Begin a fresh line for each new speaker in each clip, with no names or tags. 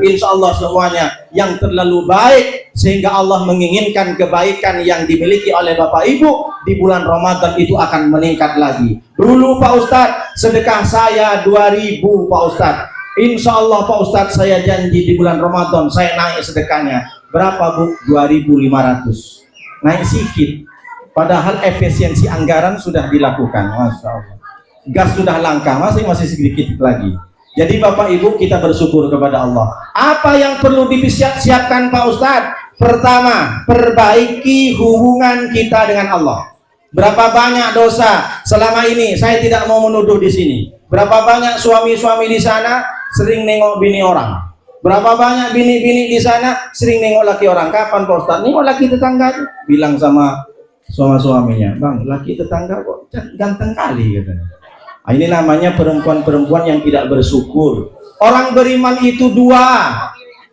Insya Allah semuanya yang terlalu baik sehingga Allah menginginkan kebaikan yang dimiliki oleh Bapak Ibu di bulan Ramadan itu akan meningkat lagi. Dulu Pak Ustadz, sedekah saya 2.000 Pak Ustadz. Insya Allah Pak Ustadz, saya janji di bulan Ramadan saya naik sedekahnya. Berapa Bu? 2.500. Naik sedikit. Padahal efisiensi anggaran sudah dilakukan. Masya Allah. Gas sudah langka, masih sedikit lagi. Jadi Bapak Ibu, kita bersyukur kepada Allah. Apa yang perlu disiapkan Pak Ustadz? Pertama, perbaiki hubungan kita dengan Allah. Berapa banyak dosa selama ini? Saya tidak mau menuduh di sini. Berapa banyak suami-suami di sana sering nengok bini orang. Berapa banyak bini-bini di sana sering nengok laki orang. Kapan Pak Ustadz? Nengok laki tetangga. Bilang sama suaminya, Bang, laki tetangga kok ganteng kali katanya. Ini namanya perempuan-perempuan yang tidak bersyukur. Orang beriman itu dua.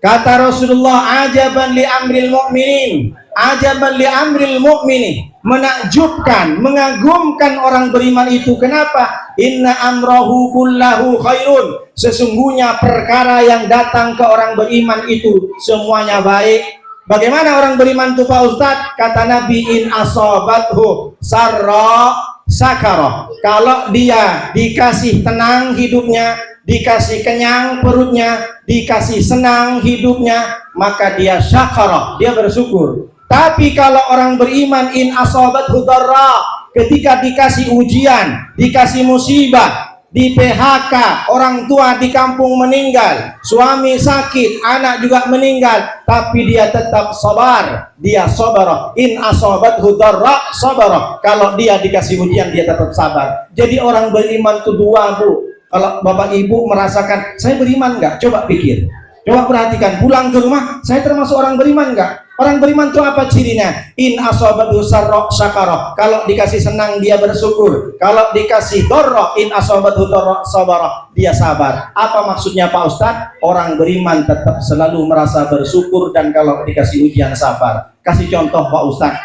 Kata Rasulullah, ajaban li amril mu'minin, ajaban li amril mu'minin. Menakjubkan, mengagumkan orang beriman itu. Kenapa? Inna amrahu kullahu khairun. Sesungguhnya perkara yang datang ke orang beriman itu semuanya baik. Bagaimana orang beriman itu Pak Ustadz? Kata Nabi, in asobathu sarra sakaroh. Kalau dia dikasih tenang hidupnya, dikasih kenyang perutnya, dikasih senang hidupnya, maka dia syakarah, dia bersyukur. Tapi kalau orang beriman, in asobathu darra, ketika dikasih ujian, dikasih musibah, di PHK, orang tua di kampung meninggal, suami sakit, anak juga meninggal, tapi dia tetap sabar, dia sabar. In asobathu darra sabar. Kalau dia dikasih ujian, dia tetap sabar. Jadi orang beriman itu dua Bu. Kalau Bapak Ibu merasakan saya beriman nggak, coba pikir, coba perhatikan, pulang ke rumah, saya termasuk orang beriman nggak? Orang beriman itu apa cirinya? In asobathu sarra syakara. Kalau dikasih senang dia bersyukur. Kalau dikasih dorro, in asobathu dorro sabara, dia sabar. Apa maksudnya Pak Ustadz? Orang beriman tetap selalu merasa bersyukur dan kalau dikasih ujian sabar. Kasih contoh Pak Ustadz.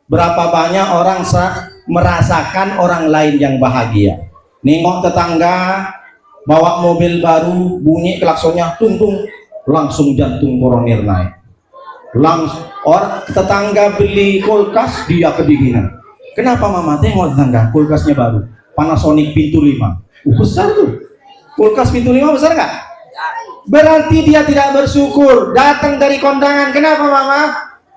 Berapa banyak orang merasakan orang lain yang bahagia. Nengok tetangga bawa mobil baru, bunyi klaksonnya tung-tung, langsung jantung koronir naik. Langsung orang tetangga beli kulkas, dia kedinginan. Kenapa Mama? Tengok tetangga, kulkasnya baru, Panasonic pintu 5. Besar tuh. Kulkas pintu 5 besar nggak? Berarti dia tidak bersyukur. Datang dari kondangan. Kenapa Mama?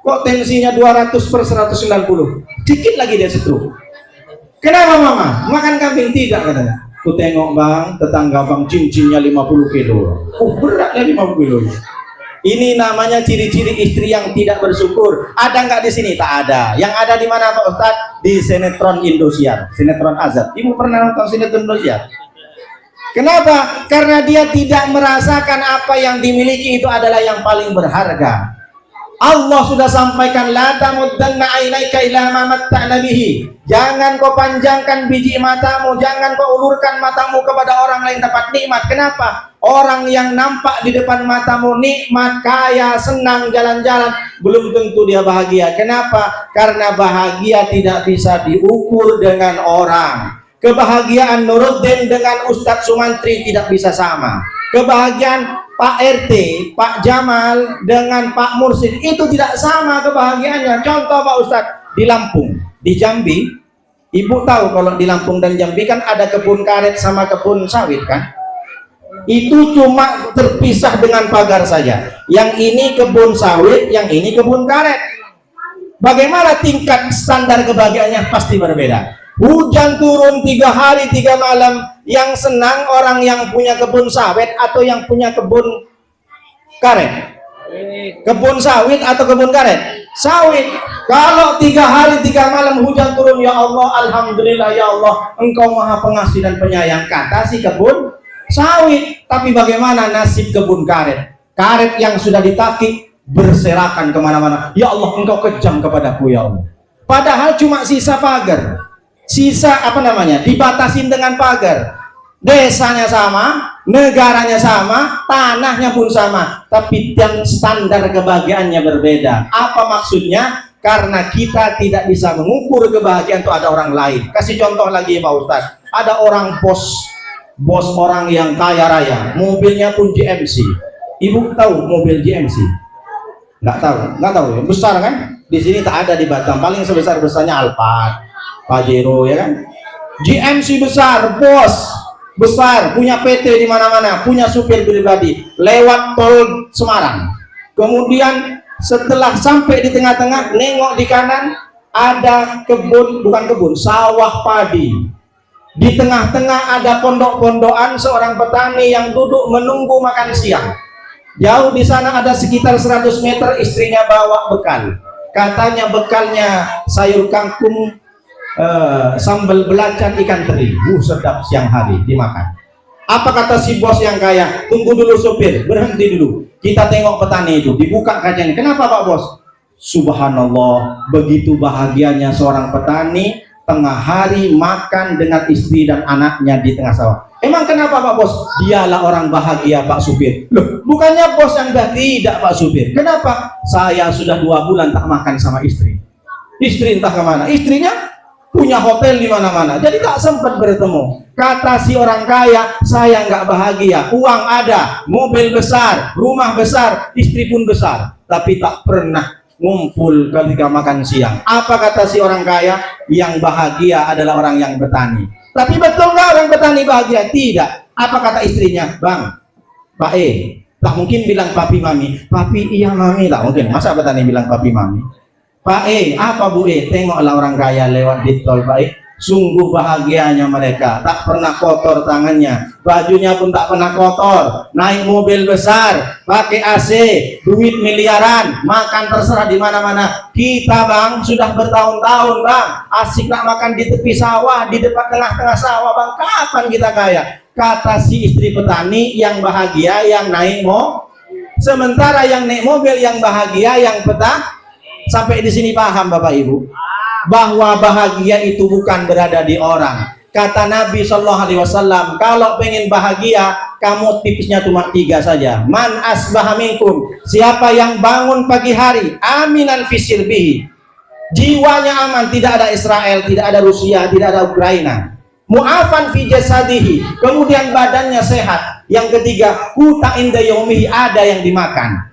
Kok tensinya 200/190? Dikit lagi dia stroke. Kenapa Mama? Makan kambing tidak katanya. Ku tengok Bang, tetangga Bang cincinnya 50 kilo. Beratnya 50 kilo. Ini namanya ciri-ciri istri yang tidak bersyukur. Ada nggak di sini? Tak ada. Yang ada di mana Pak Ustadz? Di sinetron Indosiar, sinetron Azab. Ibu pernah nonton sinetron Indosiar? Kenapa? Karena dia tidak merasakan apa yang dimiliki itu adalah yang paling berharga. Allah sudah sampaikan, la tamuddanna ainaika ila ma matta'na bihi. Jangan kau panjangkan biji matamu, jangan kau ulurkan matamu kepada orang lain dapat nikmat. Kenapa? Orang yang nampak di depan matamu nikmat, kaya, senang, jalan-jalan, belum tentu dia bahagia. Kenapa? Karena bahagia tidak bisa diukur dengan orang. Kebahagiaan Nuruddin dengan Ustadz Sumantri tidak bisa sama. Kebahagiaan Pak RT, Pak Jamal dengan Pak Mursid itu tidak sama kebahagiaannya. Contoh Pak Ustadz, di Lampung, di Jambi, Ibu tahu kalau di Lampung dan Jambi kan ada kebun karet sama kebun sawit kan? Itu cuma terpisah dengan pagar saja. Yang ini kebun sawit, yang ini kebun karet. Bagaimana tingkat standar kebahagiaannya? Pasti berbeda. Hujan turun 3 hari 3 malam, yang senang orang yang punya kebun sawit atau yang punya kebun karet? Kebun sawit atau kebun karet? Sawit. Kalau 3 hari 3 malam hujan turun, ya Allah, alhamdulillah ya Allah, Engkau maha pengasih dan penyayang, kata si kebun sawit. Tapi bagaimana nasib kebun karet? Karet yang sudah ditakik berserakan kemana-mana. Ya Allah, Engkau kejam kepadaku ya Allah. Padahal cuma sisa pagar, sisa dibatasin dengan pagar. Desanya sama, negaranya sama, tanahnya pun sama, tapi standar kebahagiaannya berbeda. Apa maksudnya? Karena kita tidak bisa mengukur kebahagiaan itu ada orang lain. Kasih contoh lagi Pak Ustadz. Ada orang bos orang yang kaya raya, mobilnya pun GMC, Ibu tahu mobil GMC? Nggak tahu ya. Besar kan? Di sini tak ada di Batam. Paling sebesar-besarnya Alphard, Pajero ya kan? GMC besar, bos. Besar, punya PT di mana-mana, punya supir pribadi, lewat tol Semarang. Kemudian setelah sampai di tengah-tengah, nengok di kanan, ada kebun, bukan kebun, sawah padi. Di tengah-tengah ada pondok-pondokan seorang petani yang duduk menunggu makan siang. Jauh di sana ada sekitar 100 meter, istrinya bawa bekal. Katanya bekalnya sayur kangkung, sambal belacan, ikan teri. Sedap siang hari dimakan. Apa kata si bos yang kaya? Tunggu dulu sopir, berhenti dulu. Kita tengok petani itu, dibuka kacanya. Kenapa Pak Bos? Subhanallah, begitu bahagianya seorang petani tengah hari makan dengan istri dan anaknya di tengah sawah. Emang kenapa Pak Bos? Dialah orang bahagia Pak Supir. Loh, bukannya bos yang tidak Pak Supir. Kenapa? Saya sudah 2 bulan tak makan sama istri. Istri entah kemana. Istrinya punya hotel di mana-mana, jadi tak sempat bertemu. Kata si orang kaya, saya nggak bahagia. Uang ada, mobil besar, rumah besar, istri pun besar, tapi tak pernah ngumpul ketika makan siang. Apa kata si orang kaya? Yang bahagia adalah orang yang bertani. Tapi betul nggak orang petani bahagia? Tidak. Apa kata istrinya? Bang, Pak tak mungkin bilang papi mami. Papi iya mami, tak mungkin. Masa petani bilang papi mami? Pak apa Bu tengoklah orang kaya lewat di tol Pak sungguh bahagianya mereka, tak pernah kotor tangannya, bajunya pun tak pernah kotor, naik mobil besar, pakai AC, duit miliaran, makan terserah di mana-mana. Kita Bang sudah bertahun-tahun Bang asik nak makan di tepi sawah, di depan tengah-tengah sawah Bang. Kapan kita kaya? Kata si istri petani, yang bahagia yang naik sementara yang naik mobil yang bahagia yang petani. Sampai di sini paham Bapak Ibu bahwa bahagia itu bukan berada di orang. Kata Nabi Shallallahu Alaihi Wasallam, kalau pengen bahagia kamu tipsnya cuma 3 saja. Man asbaha minkum, siapa yang bangun pagi hari aminan fisirbihi, jiwanya aman, tidak ada Israel, tidak ada Rusia, tidak ada Ukraina. Mu'afan fi jasadihi, kemudian badannya sehat. Yang ketiga, kuta inda yaumihi, ada yang dimakan.